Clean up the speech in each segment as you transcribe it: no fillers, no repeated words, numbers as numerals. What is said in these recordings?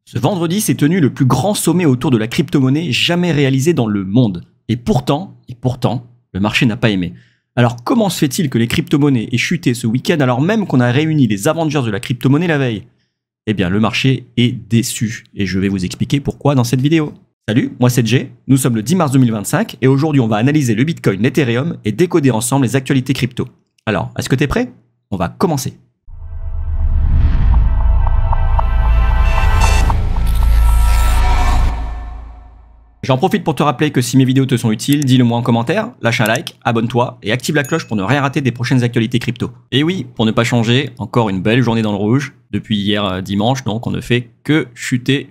Ce vendredi s'est tenu le plus grand sommet autour de la crypto-monnaie jamais réalisé dans le monde. Et pourtant, le marché n'a pas aimé. Alors comment se fait-il que les crypto-monnaies aient chuté ce week-end alors même qu'on a réuni les Avengers de la crypto-monnaie la veille? Eh bien le marché est déçu et je vais vous expliquer pourquoi dans cette vidéo. Salut, moi c'est Jay, nous sommes le 10 mars 2025 et aujourd'hui on va analyser le Bitcoin, l'Ethereum et décoder ensemble les actualités crypto. Alors, est-ce que t'es prêt? On va commencer. J'en profite pour te rappeler que si mes vidéos te sont utiles, dis-le moi en commentaire, lâche un like, abonne-toi et active la cloche pour ne rien rater des prochaines actualités crypto. Et oui, pour ne pas changer, encore une belle journée dans le rouge. Depuis hier dimanche, donc on ne fait que chuter.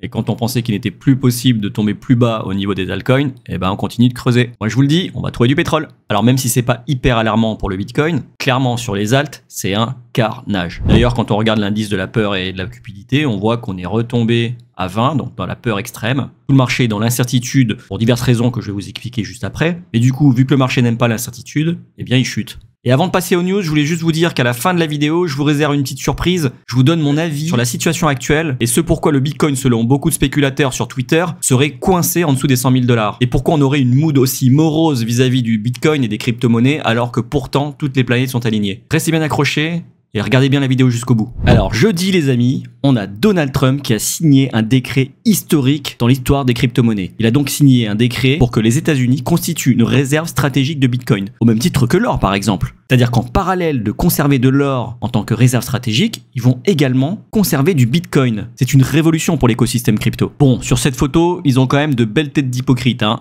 Et quand on pensait qu'il n'était plus possible de tomber plus bas au niveau des altcoins, eh ben on continue de creuser. Moi je vous le dis, on va trouver du pétrole. Alors même si c'est pas hyper alarmant pour le Bitcoin, clairement sur les alts, c'est un carnage. D'ailleurs quand on regarde l'indice de la peur et de la cupidité, on voit qu'on est retombé à 20, donc dans la peur extrême. Tout le marché est dans l'incertitude pour diverses raisons que je vais vous expliquer juste après. Et du coup, vu que le marché n'aime pas l'incertitude, eh bien il chute. Et avant de passer aux news, je voulais juste vous dire qu'à la fin de la vidéo, je vous réserve une petite surprise. Je vous donne mon avis sur la situation actuelle et ce pourquoi le Bitcoin, selon beaucoup de spéculateurs sur Twitter, serait coincé en dessous des 100 000 $. Et pourquoi on aurait une mood aussi morose vis-à-vis du Bitcoin et des crypto-monnaies alors que pourtant toutes les planètes sont alignées. Restez bien accrochés et regardez bien la vidéo jusqu'au bout. Alors jeudi les amis, on a Donald Trump qui a signé un décret historique dans l'histoire des crypto-monnaies. Il a donc signé un décret pour que les États-Unis constituent une réserve stratégique de Bitcoin, au même titre que l'or par exemple. C'est-à-dire qu'en parallèle de conserver de l'or en tant que réserve stratégique, ils vont également conserver du Bitcoin. C'est une révolution pour l'écosystème crypto. Bon, sur cette photo, ils ont quand même de belles têtes d'hypocrites, hein.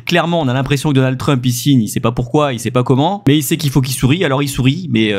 Clairement, on a l'impression que Donald Trump, il signe, il sait pas pourquoi, il sait pas comment, mais il sait qu'il faut qu'il sourie, alors il sourit, mais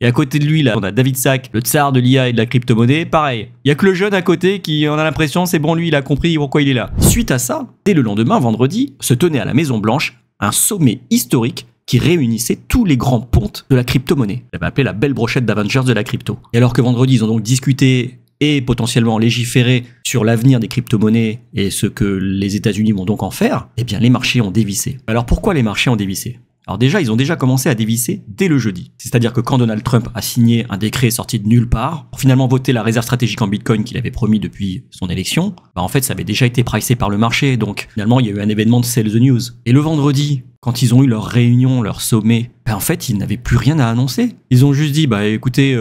Et à côté de lui, là, on a David Sacks, le tsar de l'IA et de la crypto-monnaie, pareil. Il y a que le jeune à côté qui, on a l'impression, c'est bon, lui, il a compris pourquoi il est là. Suite à ça, dès le lendemain, vendredi, se tenait à la Maison Blanche un sommet historique qui réunissait tous les grands pontes de la crypto-monnaie. Elle va appeler la belle brochette d'Avengers de la crypto. Et alors que vendredi, ils ont donc discuté et potentiellement légiféré sur l'avenir des crypto-monnaies et ce que les États-Unis vont donc en faire, eh bien les marchés ont dévissé. Alors pourquoi les marchés ont dévissé? Alors déjà, ils ont déjà commencé à dévisser dès le jeudi. C'est-à-dire que quand Donald Trump a signé un décret sorti de nulle part, pour finalement voter la réserve stratégique en Bitcoin qu'il avait promis depuis son élection, bah en fait, ça avait déjà été pricé par le marché. Donc finalement, il y a eu un événement de sell the news. Et le vendredi, quand ils ont eu leur réunion, leur sommet, bah en fait, ils n'avaient plus rien à annoncer. Ils ont juste dit, bah écoutez,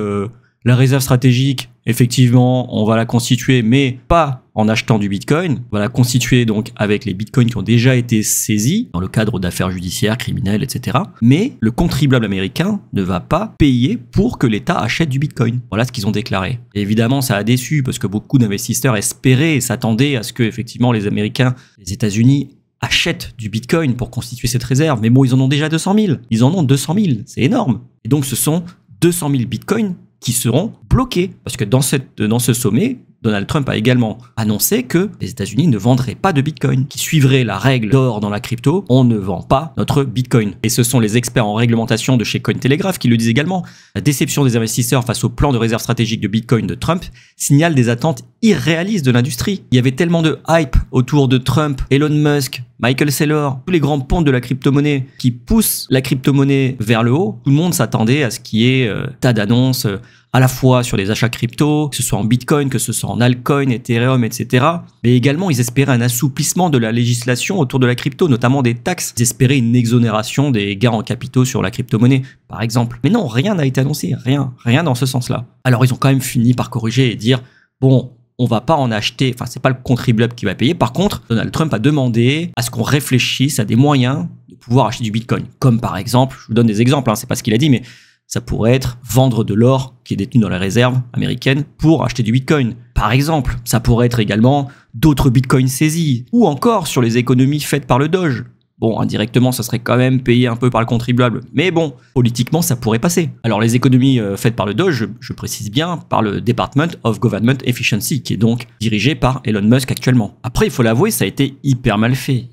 la réserve stratégique, effectivement, on va la constituer, mais pas en achetant du Bitcoin. On va la constituer donc avec les Bitcoins qui ont déjà été saisis dans le cadre d'affaires judiciaires, criminelles, etc. Mais le contribuable américain ne va pas payer pour que l'État achète du Bitcoin. Voilà ce qu'ils ont déclaré. Et évidemment, ça a déçu parce que beaucoup d'investisseurs espéraient et s'attendaient à ce que, effectivement, les Américains, les États-Unis achètent du Bitcoin pour constituer cette réserve. Mais bon, ils en ont déjà 200 000. Ils en ont 200 000. C'est énorme. Et donc, ce sont 200 000 Bitcoins qui seront bloqués. Parce que dans ce sommet, Donald Trump a également annoncé que les États-Unis ne vendraient pas de Bitcoin, qui suivrait la règle d'or dans la crypto, on ne vend pas notre Bitcoin. Et ce sont les experts en réglementation de chez Cointelegraph qui le disent également. La déception des investisseurs face au plan de réserve stratégique de Bitcoin de Trump signale des attentes irréalistes de l'industrie. Il y avait tellement de hype autour de Trump, Elon Musk, Michael Saylor, tous les grands pontes de la crypto-monnaie qui poussent la crypto-monnaie vers le haut. Tout le monde s'attendait à ce qu'il y ait tas d'annonces à la fois sur les achats crypto, que ce soit en Bitcoin, que ce soit en altcoin, Ethereum, etc. Mais également, ils espéraient un assouplissement de la législation autour de la crypto, notamment des taxes. Ils espéraient une exonération des gains en capitaux sur la crypto-monnaie, par exemple. Mais non, rien n'a été annoncé, rien dans ce sens-là. Alors, ils ont quand même fini par corriger et dire, bon, on va pas en acheter, enfin, c'est pas le contribuable qui va payer. Par contre, Donald Trump a demandé à ce qu'on réfléchisse à des moyens de pouvoir acheter du Bitcoin. Comme par exemple, je vous donne des exemples, hein, c'est pas ce qu'il a dit, mais ça pourrait être vendre de l'or qui est détenu dans la réserve américaine pour acheter du Bitcoin. Par exemple, ça pourrait être également d'autres Bitcoins saisis, ou encore sur les économies faites par le Doge. Bon, indirectement, ça serait quand même payé un peu par le contribuable. Mais bon, politiquement, ça pourrait passer. Alors, les économies faites par le Doge, je précise bien, par le Department of Government Efficiency, qui est donc dirigé par Elon Musk actuellement. Après, il faut l'avouer, ça a été hyper mal fait.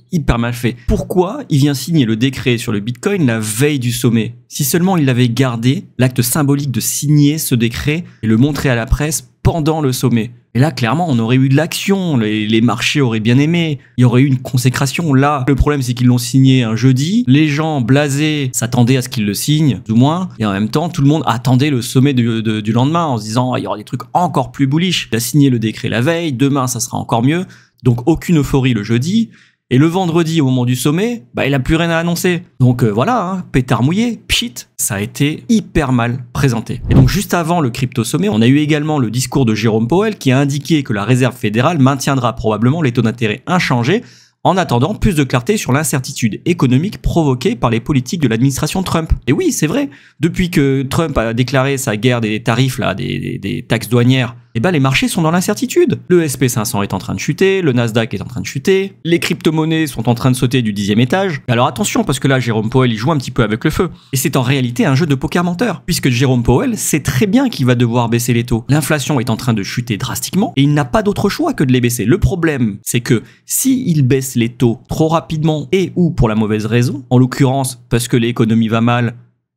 Pourquoi il vient signer le décret sur le Bitcoin la veille du sommet? Si seulement il avait gardé l'acte symbolique de signer ce décret et le montrer à la presse pendant le sommet. Et là, clairement, on aurait eu de l'action, les marchés auraient bien aimé, il y aurait eu une consécration. Là, le problème, c'est qu'ils l'ont signé un jeudi, les gens blasés s'attendaient à ce qu'ils le signent, du moins, et en même temps, tout le monde attendait le sommet du lendemain en se disant, il y aura des trucs encore plus bullish. Il a signé le décret la veille, demain, ça sera encore mieux. Donc, aucune euphorie le jeudi. Et le vendredi, au moment du sommet, il a plus rien à annoncer. Donc voilà, pétard mouillé, pchit, ça a été hyper mal présenté. Et donc juste avant le crypto sommet, on a eu également le discours de Jérôme Powell qui a indiqué que la Réserve fédérale maintiendra probablement les taux d'intérêt inchangés en attendant plus de clarté sur l'incertitude économique provoquée par les politiques de l'administration Trump. Et oui, c'est vrai, depuis que Trump a déclaré sa guerre des tarifs, là, des taxes douanières, les marchés sont dans l'incertitude. Le SP500 est en train de chuter, le Nasdaq est en train de chuter, les crypto-monnaies sont en train de sauter du 10e étage. Alors attention, parce que là, Jérôme Powell, il joue un petit peu avec le feu. Et c'est en réalité un jeu de poker menteur, puisque Jérôme Powell sait très bien qu'il va devoir baisser les taux. L'inflation est en train de chuter drastiquement, et il n'a pas d'autre choix que de les baisser. Le problème, c'est que s'il baisse les taux trop rapidement et ou pour la mauvaise raison, en l'occurrence parce que l'économie va mal,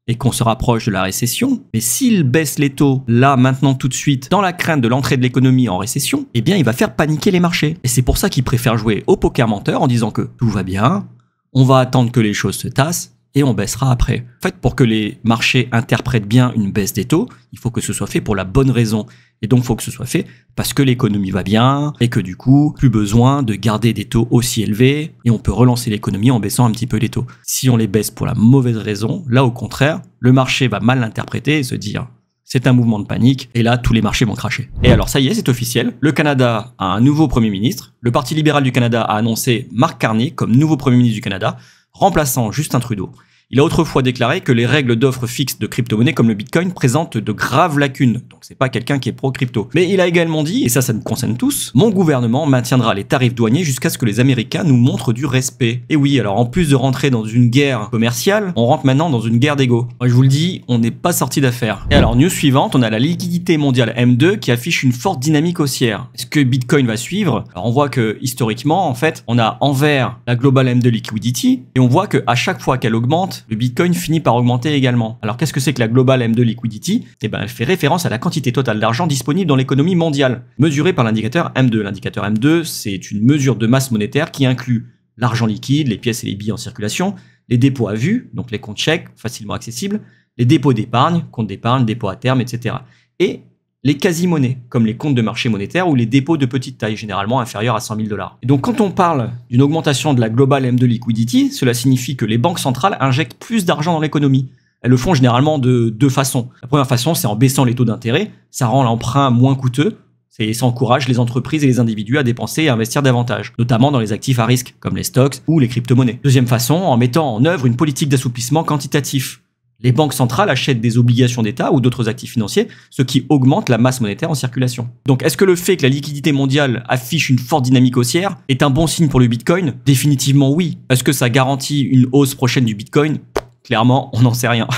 et qu'on se rapproche de la récession, mais s'il baisse les taux, là, maintenant, tout de suite, dans la crainte de l'entrée de l'économie en récession, il va faire paniquer les marchés. Et c'est pour ça qu'il préfère jouer au poker menteur en disant que tout va bien, on va attendre que les choses se tassent, et on baissera après. En fait, pour que les marchés interprètent bien une baisse des taux, il faut que ce soit fait pour la bonne raison. Et donc, il faut que ce soit fait parce que l'économie va bien et que du coup, plus besoin de garder des taux aussi élevés et on peut relancer l'économie en baissant un petit peu les taux. Si on les baisse pour la mauvaise raison, là, au contraire, le marché va mal l'interpréter et se dire c'est un mouvement de panique et là, tous les marchés vont cracher. Et alors, ça y est, c'est officiel. Le Canada a un nouveau Premier ministre. Le Parti libéral du Canada a annoncé Mark Carney comme nouveau Premier ministre du Canada, remplaçant Justin Trudeau. Il a autrefois déclaré que les règles d'offre fixes de crypto-monnaies comme le Bitcoin présentent de graves lacunes. Donc c'est pas quelqu'un qui est pro-crypto. Mais il a également dit, et ça nous concerne tous, mon gouvernement maintiendra les tarifs douaniers jusqu'à ce que les Américains nous montrent du respect. Et oui, alors en plus de rentrer dans une guerre commerciale, on rentre maintenant dans une guerre d'ego. Moi je vous le dis, on n'est pas sorti d'affaire. Et alors news suivante, on a la liquidité mondiale M2 qui affiche une forte dynamique haussière. Est-ce que Bitcoin va suivre? Alors on voit que historiquement, en fait, on a en vert la Global M2 Liquidity et on voit que à chaque fois qu'elle augmente, le Bitcoin finit par augmenter également. Alors qu'est-ce que c'est que la Global M2 Liquidity? Elle fait référence à la quantité totale d'argent disponible dans l'économie mondiale, mesurée par l'indicateur M2. L'indicateur M2, c'est une mesure de masse monétaire qui inclut l'argent liquide, les pièces et les billets en circulation, les dépôts à vue, donc les comptes chèques facilement accessibles, les dépôts d'épargne, comptes d'épargne, dépôts à terme, etc. Et les quasi-monnaies, comme les comptes de marché monétaire ou les dépôts de petite taille, généralement inférieurs à 100 000 $. Et donc, quand on parle d'une augmentation de la Global M2 Liquidity, cela signifie que les banques centrales injectent plus d'argent dans l'économie. Elles le font généralement de deux façons. La première façon, c'est en baissant les taux d'intérêt. Ça rend l'emprunt moins coûteux. Et ça encourage les entreprises et les individus à dépenser et à investir davantage, notamment dans les actifs à risque, comme les stocks ou les crypto-monnaies. Deuxième façon, en mettant en œuvre une politique d'assouplissement quantitatif. Les banques centrales achètent des obligations d'État ou d'autres actifs financiers, ce qui augmente la masse monétaire en circulation. Donc, est-ce que le fait que la liquidité mondiale affiche une forte dynamique haussière est un bon signe pour le Bitcoin? Définitivement oui. Est-ce que ça garantit une hausse prochaine du Bitcoin? Clairement, on n'en sait rien.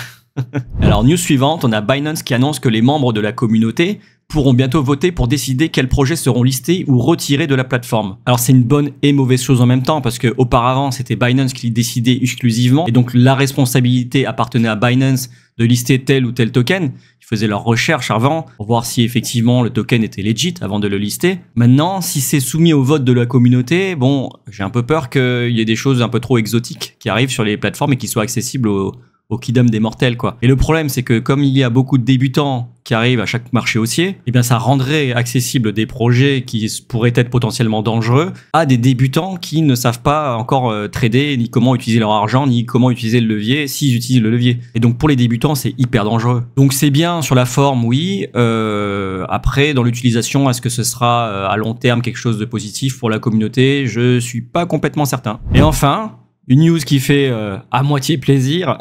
Alors, news suivante, on a Binance qui annonce que les membres de la communauté pourront bientôt voter pour décider quels projets seront listés ou retirés de la plateforme. Alors c'est une bonne et mauvaise chose en même temps parce que auparavant c'était Binance qui décidait exclusivement et donc la responsabilité appartenait à Binance de lister tel ou tel token. Ils faisaient leurs recherches avant pour voir si effectivement le token était legit avant de le lister. Maintenant, si c'est soumis au vote de la communauté, bon, j'ai un peu peur qu'il y ait des choses un peu trop exotiques qui arrivent sur les plateformes et qui soient accessibles au kingdom des mortels, quoi. Et le problème, c'est que comme il y a beaucoup de débutants qui arrivent à chaque marché haussier, eh bien, ça rendrait accessible des projets qui pourraient être potentiellement dangereux à des débutants qui ne savent pas encore trader, ni comment utiliser leur argent, ni comment utiliser le levier, s'ils utilisent le levier. Et donc, pour les débutants, c'est hyper dangereux. Donc, c'est bien sur la forme, oui. Après, dans l'utilisation, est-ce que ce sera à long terme quelque chose de positif pour la communauté? Je suis pas complètement certain. Et enfin, une news qui fait à moitié plaisir.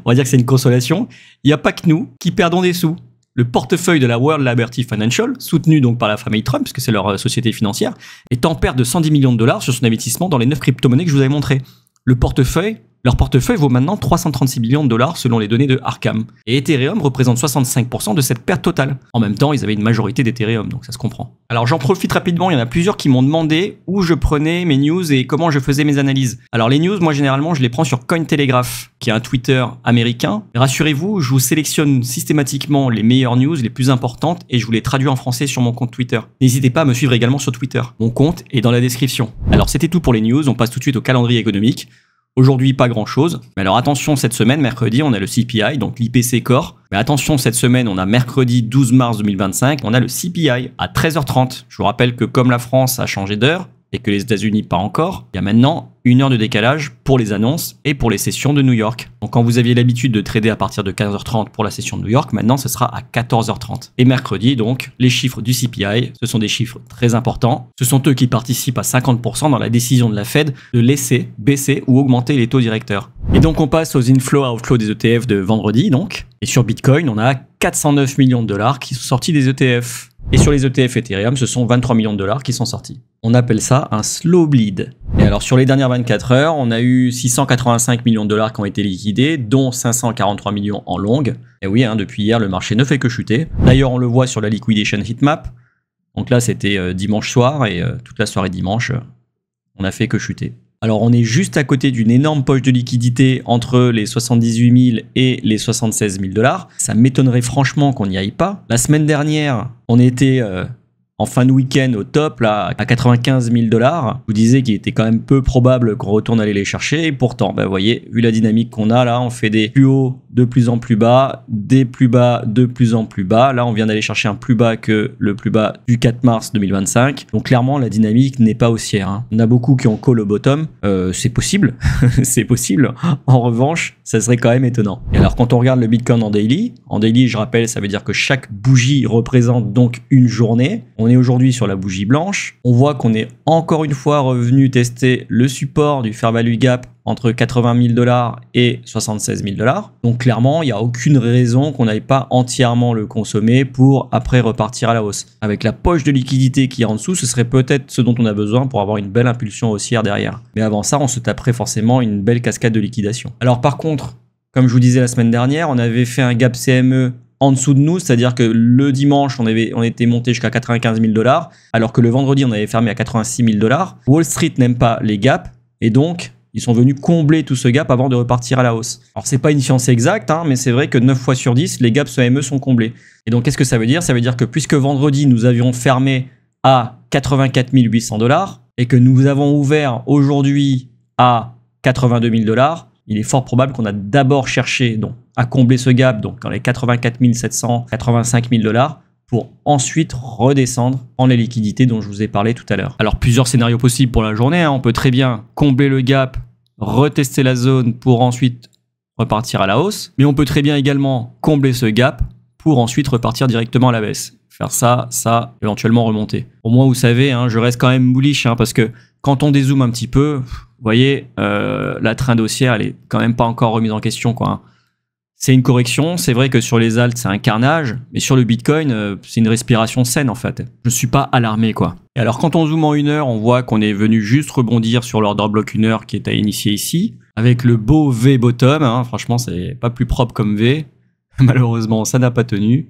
On va dire que c'est une consolation. Il n'y a pas que nous qui perdons des sous. Le portefeuille de la World Liberty Financial, soutenu donc par la famille Trump, puisque c'est leur société financière, est en perte de 110 millions de dollars sur son investissement dans les 9 crypto-monnaies que je vous avais montré. Le portefeuille Leur portefeuille vaut maintenant 336 millions de dollars selon les données de Arkham. Et Ethereum représente 65% de cette perte totale. En même temps, ils avaient une majorité d'Ethereum, donc ça se comprend. Alors j'en profite rapidement, il y en a plusieurs qui m'ont demandé où je prenais mes news et comment je faisais mes analyses. Alors les news, moi généralement, je les prends sur Cointelegraph, qui est un Twitter américain. Rassurez-vous, je vous sélectionne systématiquement les meilleures news, les plus importantes, et je vous les traduis en français sur mon compte Twitter. N'hésitez pas à me suivre également sur Twitter. Mon compte est dans la description. Alors c'était tout pour les news, on passe tout de suite au calendrier économique. Aujourd'hui, pas grand chose. Mais alors attention, cette semaine, mercredi, on a le CPI, donc l'IPC Core. Mais attention, cette semaine, on a mercredi 12 mars 2025, on a le CPI à 13h30. Je vous rappelle que comme la France a changé d'heure, et que les États-Unis pas encore, il y a maintenant 1 heure de décalage pour les annonces et pour les sessions de New York. Donc quand vous aviez l'habitude de trader à partir de 15h30 pour la session de New York, maintenant ce sera à 14h30. Et mercredi, donc, les chiffres du CPI, ce sont des chiffres très importants. Ce sont eux qui participent à 50% dans la décision de la Fed de laisser baisser ou augmenter les taux directeurs. Et donc on passe aux inflow-outflow des ETF de vendredi, donc. Et sur Bitcoin, on a 409 millions de dollars qui sont sortis des ETF. Et sur les ETF Ethereum, ce sont 23 millions de dollars qui sont sortis. On appelle ça un slow bleed. Et alors sur les dernières 24 heures, on a eu 685 millions de dollars qui ont été liquidés, dont 543 millions en longue. Et oui, depuis hier, le marché ne fait que chuter. D'ailleurs, on le voit sur la liquidation heatmap. Donc là, c'était dimanche soir et toute la soirée dimanche, on a fait que chuter. Alors on est juste à côté d'une énorme poche de liquidité entre les 78 000 et les 76 000 dollars. Ça m'étonnerait franchement qu'on n'y aille pas. La semaine dernière, on était en fin de week-end au top, là, à 95 000 dollars. Je vous disais qu'il était quand même peu probable qu'on retourne aller les chercher. Et pourtant, vous voyez, vu la dynamique qu'on a là, on fait des plus hauts de plus en plus bas, des plus bas de plus en plus bas. Là, on vient d'aller chercher un plus bas que le plus bas du 4 mars 2025. Donc clairement, la dynamique n'est pas haussière. On a beaucoup qui ont call au bottom. C'est possible, c'est possible. En revanche, ça serait quand même étonnant. Et alors, quand on regarde le Bitcoin en daily, je rappelle, ça veut dire que chaque bougie représente donc une journée. On est aujourd'hui sur la bougie blanche. On voit qu'on est encore une fois revenu tester le support du fair value gap entre 80 000 dollars et 76 000 dollars. Donc clairement, il n'y a aucune raison qu'on n'aille pas entièrement le consommer pour après repartir à la hausse. Avec la poche de liquidité qui est en dessous, ce serait peut-être ce dont on a besoin pour avoir une belle impulsion haussière derrière. Mais avant ça, on se taperait forcément une belle cascade de liquidation. Alors par contre, comme je vous disais la semaine dernière, on avait fait un gap CME en dessous de nous, c'est-à-dire que le dimanche, on était monté jusqu'à 95 000 dollars, alors que le vendredi, on avait fermé à 86 000 dollars. Wall Street n'aime pas les gaps, et donc ils sont venus combler tout ce gap avant de repartir à la hausse. Alors c'est pas une science exacte, mais c'est vrai que 9 fois sur 10, les gaps CME sont comblés. Et donc qu'est-ce que ça veut dire? Ça veut dire que puisque vendredi, nous avions fermé à 84 800 dollars, et que nous avons ouvert aujourd'hui à 82 000 dollars, il est fort probable qu'on a d'abord cherché donc, à combler ce gap, donc dans les 84 700, 85 000 dollars, pour ensuite redescendre en les liquidités dont je vous ai parlé tout à l'heure. Alors plusieurs scénarios possibles pour la journée, on peut très bien combler le gap, retester la zone pour ensuite repartir à la hausse, mais on peut très bien également combler ce gap pour ensuite repartir directement à la baisse. Faire ça, éventuellement remonter. Au moins vous savez, je reste quand même bullish, parce que quand on dézoome un petit peu, vous voyez, la trend haussière, elle est quand même pas encore remise en question, quoi. C'est une correction, c'est vrai que sur les alts, c'est un carnage, mais sur le Bitcoin, c'est une respiration saine, en fait. Je suis pas alarmé, quoi. Et alors, quand on zoome en 1 heure, on voit qu'on est venu juste rebondir sur l'order block 1 heure qui est à initier ici, avec le beau V bottom, franchement, c'est pas plus propre comme V. Malheureusement, ça n'a pas tenu.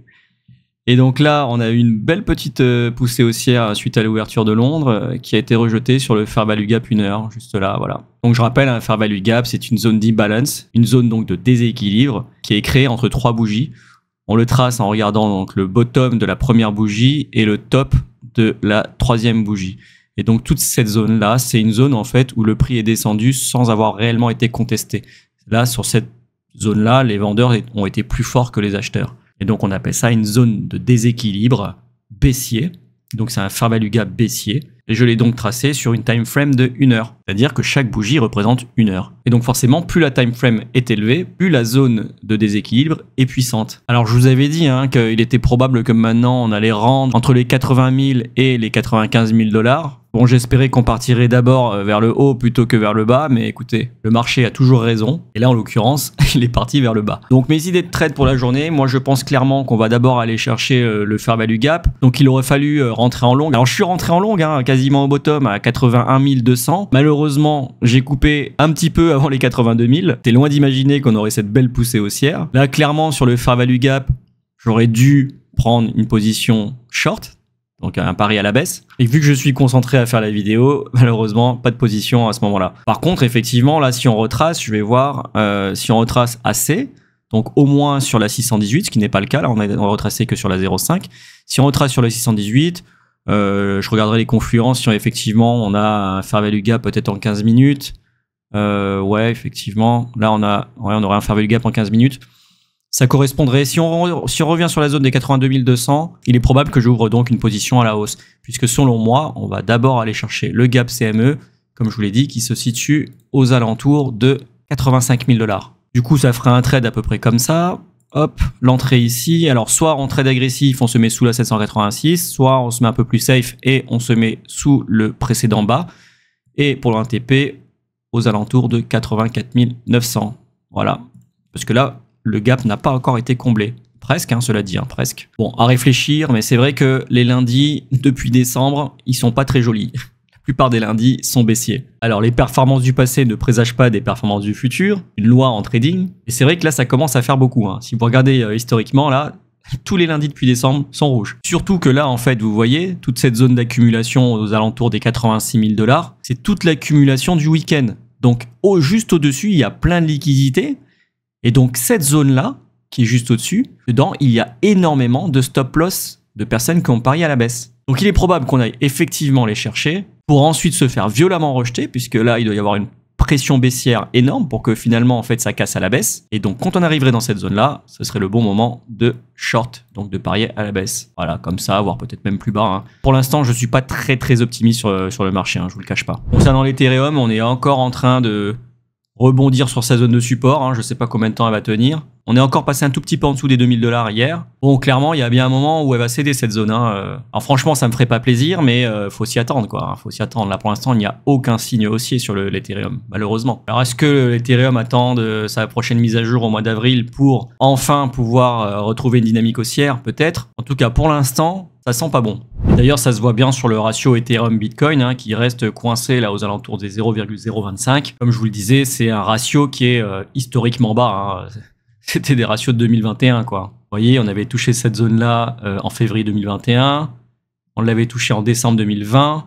Et donc là, on a eu une belle petite poussée haussière suite à l'ouverture de Londres qui a été rejetée sur le fair value gap 1 heure, juste là, voilà. Donc je rappelle, un fair value gap, c'est une zone d'imbalance, une zone donc de déséquilibre qui est créée entre 3 bougies. On le trace en regardant donc le bottom de la première bougie et le top de la 3e bougie. Et donc toute cette zone-là, c'est une zone en fait où le prix est descendu sans avoir réellement été contesté. Là, sur cette zone-là, les vendeurs ont été plus forts que les acheteurs. Et donc, on appelle ça une zone de déséquilibre baissier. Donc, c'est un fair value gap baissier. Et je l'ai donc tracé sur une time frame de 1 heure. C'est-à-dire que chaque bougie représente 1 heure. Et donc, forcément, plus la time frame est élevée, plus la zone de déséquilibre est puissante. Alors, je vous avais dit qu'il était probable que maintenant, on allait rendre entre les 80 000 et les 95 000 dollars. Bon, j'espérais qu'on partirait d'abord vers le haut plutôt que vers le bas, mais écoutez, le marché a toujours raison. Et là, en l'occurrence, il est parti vers le bas. Donc, mes idées de trade pour la journée, moi, je pense clairement qu'on va d'abord aller chercher le fair value gap. Donc, il aurait fallu rentrer en long. Alors, je suis rentré en long, quasiment au bottom à 81 200. Malheureusement, j'ai coupé un petit peu avant les 82 000. T'es loin d'imaginer qu'on aurait cette belle poussée haussière. Là, clairement, sur le fair value gap, j'aurais dû prendre une position short, donc un pari à la baisse. Et vu que je suis concentré à faire la vidéo, malheureusement, pas de position à ce moment-là. Par contre, effectivement, là, si on retrace, je vais voir si on retrace assez, donc au moins sur la 618, ce qui n'est pas le cas. Là, on a retracé que sur la 0,5. Si on retrace sur la 618, je regarderai les confluences si effectivement on a un fair value gap peut-être en 15 minutes. Ouais, effectivement. Là, on aurait un fair value gap en 15 minutes. Ça correspondrait, si on revient sur la zone des 82 200, il est probable que j'ouvre donc une position à la hausse. Puisque selon moi, on va d'abord aller chercher le gap CME, comme je vous l'ai dit, qui se situe aux alentours de 85 000 $. Du coup, ça ferait un trade à peu près comme ça. Hop, l'entrée ici. Alors, soit en trade agressif, on se met sous la 786, soit on se met un peu plus safe et on se met sous le précédent bas. Et pour l'ATP, aux alentours de 84 900. Voilà. Parce que là, le gap n'a pas encore été comblé. Presque, hein, cela dit, hein, presque. Bon, à réfléchir, mais c'est vrai que les lundis, depuis décembre, ils sont pas très jolis. La plupart des lundis sont baissiers. Alors, les performances du passé ne présagent pas des performances du futur. Une loi en trading. Et c'est vrai que là, ça commence à faire beaucoup. Hein. Si vous regardez historiquement, là, tous les lundis depuis décembre sont rouges. Surtout que là, en fait, vous voyez, toute cette zone d'accumulation aux alentours des 86 000 $, c'est toute l'accumulation du week-end. Donc, juste au-dessus, il y a plein de liquidités. Et donc, cette zone-là, qui est juste au-dessus, dedans, il y a énormément de stop-loss de personnes qui ont parié à la baisse. Donc, il est probable qu'on aille effectivement les chercher pour ensuite se faire violemment rejeter, puisque là, il doit y avoir une pression baissière énorme pour que finalement, en fait, ça casse à la baisse. Et donc, quand on arriverait dans cette zone-là, ce serait le bon moment de short, donc de parier à la baisse. Voilà, comme ça, voire peut-être même plus bas. Hein. Pour l'instant, je ne suis pas très optimiste sur le marché, hein, je vous le cache pas. Concernant l'Ethereum, on est encore en train de rebondir sur sa zone de support, hein, je ne sais pas combien de temps elle va tenir. On est encore passé un tout petit peu en dessous des 2000 $ hier. Bon, clairement, il y a bien un moment où elle va céder cette zone. Hein. Alors franchement, ça me ferait pas plaisir, mais faut s'y attendre, quoi. Hein, faut s'y attendre. Là, pour l'instant, il n'y a aucun signe haussier sur l'Ethereum, malheureusement. Alors, est-ce que l'Ethereum attend sa prochaine mise à jour au mois d'avril pour enfin pouvoir retrouver une dynamique haussière? Peut-être. En tout cas, pour l'instant, ça sent pas bon. D'ailleurs, ça se voit bien sur le ratio Ethereum-Bitcoin, hein, qui reste coincé là aux alentours des 0,025. Comme je vous le disais, c'est un ratio qui est historiquement bas. Hein. C'était des ratios de 2021, quoi. Vous voyez, on avait touché cette zone-là en février 2021. On l'avait touché en décembre 2020.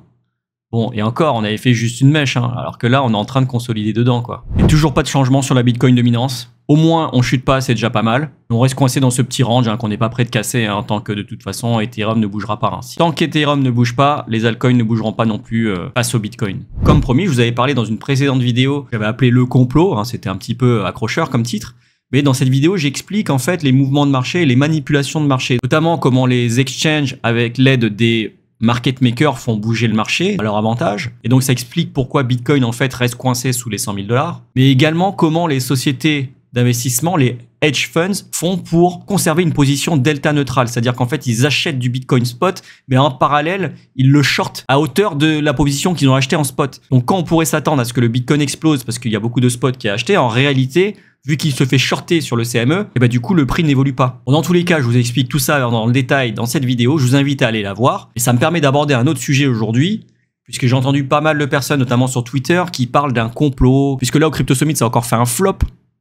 Bon, et encore, on avait fait juste une mèche, hein, alors que là, on est en train de consolider dedans, quoi. Et toujours pas de changement sur la Bitcoin dominance. Au moins, on chute pas, c'est déjà pas mal. On reste coincé dans ce petit range hein, qu'on n'est pas prêt de casser, hein, tant que de toute façon, Ethereum ne bougera pas. Hein. Tant qu'Ethereum ne bouge pas, les altcoins ne bougeront pas non plus face au Bitcoin. Comme promis, je vous avais parlé dans une précédente vidéo, j'avais appelé le complot, hein, c'était un petit peu accrocheur comme titre. Mais dans cette vidéo, j'explique en fait les mouvements de marché et les manipulations de marché. Notamment comment les exchanges, avec l'aide des market makers, font bouger le marché à leur avantage. Et donc ça explique pourquoi Bitcoin en fait reste coincé sous les 100 000 $. Mais également comment les sociétés d'investissement, les hedge funds, font pour conserver une position delta neutrale. C'est-à-dire qu'en fait, ils achètent du Bitcoin spot, mais en parallèle, ils le shortent à hauteur de la position qu'ils ont achetée en spot. Donc quand on pourrait s'attendre à ce que le Bitcoin explose parce qu'il y a beaucoup de spots qui est acheté, en réalité, vu qu'il se fait shorter sur le CME, et ben du coup, le prix n'évolue pas. Bon, dans tous les cas, je vous explique tout ça dans le détail dans cette vidéo. Je vous invite à aller la voir. Et ça me permet d'aborder un autre sujet aujourd'hui, puisque j'ai entendu pas mal de personnes, notamment sur Twitter, qui parlent d'un complot. Puisque là, au Crypto Summit, ça a encore fait un flop.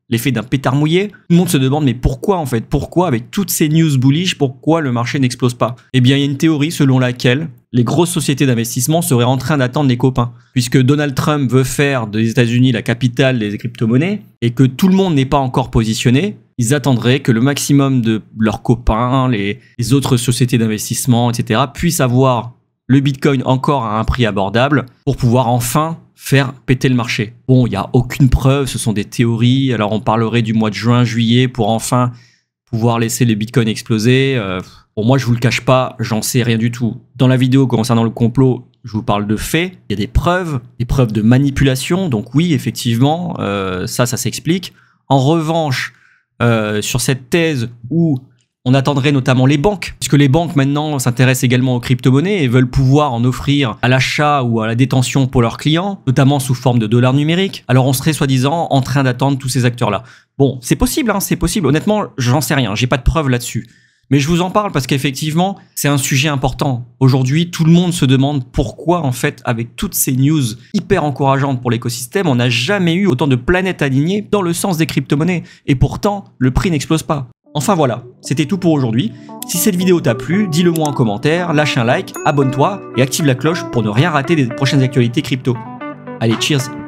L'effet d'un pétard mouillé. Tout le monde se demande, mais pourquoi en fait? Pourquoi, avec toutes ces news bullish, pourquoi le marché n'explose pas? Eh bien, il y a une théorie selon laquelle les grosses sociétés d'investissement seraient en train d'attendre les copains. Puisque Donald Trump veut faire des États-Unis la capitale des crypto-monnaies et que tout le monde n'est pas encore positionné, ils attendraient que le maximum de leurs copains, les autres sociétés d'investissement, etc., puissent avoir le Bitcoin encore à un prix abordable pour pouvoir enfin faire péter le marché. Bon, il n'y a aucune preuve, ce sont des théories. Alors, on parlerait du mois de juin, juillet pour enfin pouvoir laisser les bitcoins exploser. Bon, moi, je vous le cache pas, j'en sais rien du tout. Dans la vidéo concernant le complot, je vous parle de faits. Il y a des preuves de manipulation. Donc oui, effectivement, ça s'explique. En revanche, sur cette thèse où on attendrait notamment les banques, puisque les banques maintenant s'intéressent également aux crypto-monnaies et veulent pouvoir en offrir à l'achat ou à la détention pour leurs clients, notamment sous forme de dollars numériques. Alors on serait soi-disant en train d'attendre tous ces acteurs-là. Bon, c'est possible, hein, c'est possible. Honnêtement, j'en sais rien, j'ai pas de preuves là-dessus. Mais je vous en parle parce qu'effectivement, c'est un sujet important. Aujourd'hui, tout le monde se demande pourquoi, en fait, avec toutes ces news hyper encourageantes pour l'écosystème, on n'a jamais eu autant de planètes alignées dans le sens des crypto-monnaies. Et pourtant, le prix n'explose pas. Enfin voilà, c'était tout pour aujourd'hui. Si cette vidéo t'a plu, dis-le moi en commentaire, lâche un like, abonne-toi et active la cloche pour ne rien rater des prochaines actualités crypto. Allez, cheers!